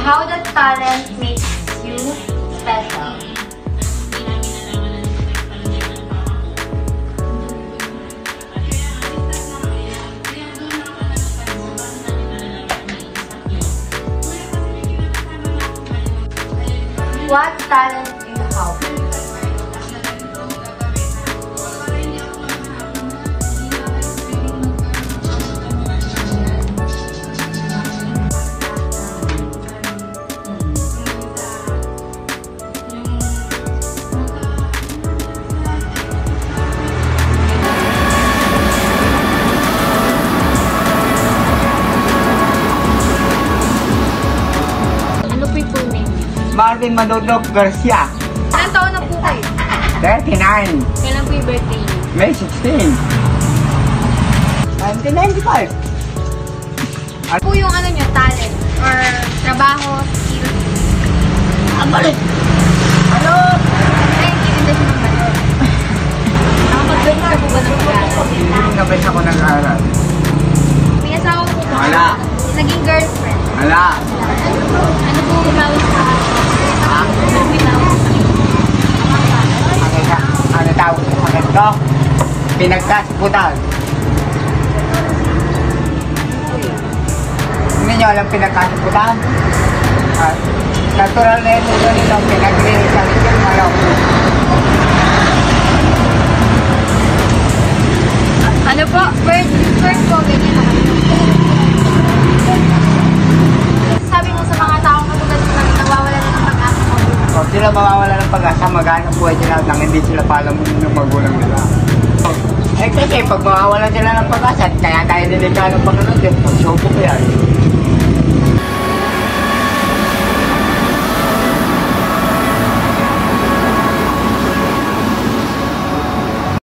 How the talent makes you special. What talent do you have? Marvin Manodok Garcia. Ilang taon na po kayo? 39. Kailan po yung birthday niyo? May 16. 1995. Ano po yung ano niyo, talent? Or trabaho, skills? Ang balik! Ano? Ay, hindi rin din naman ba? Nakapag-birth ka po ba ng pag-aaral? Hindi nabes ako nag-aaral. May asawa po ba? Wala. Naging girlfriend? Wala. Ano po umawit sa Ano tawag sa ganito? Pinagkasiputan. Hindi nyo alam pinagkasiputan? Natural na ito nito pinag-rehearsal yung malaw. ano po? First po, ganyan. Sabi mo sa mga taong katulad mo na nawawala na ng pag-asa mo. So, sila mawawala ng pag-asa, maghanap buhay sila nang hindi sila palam ng magulang nila. Eh kasi pag mawawala sila ng pag-asa, kaya tayo nilika ng Panginoon, pag-sopo ko yan.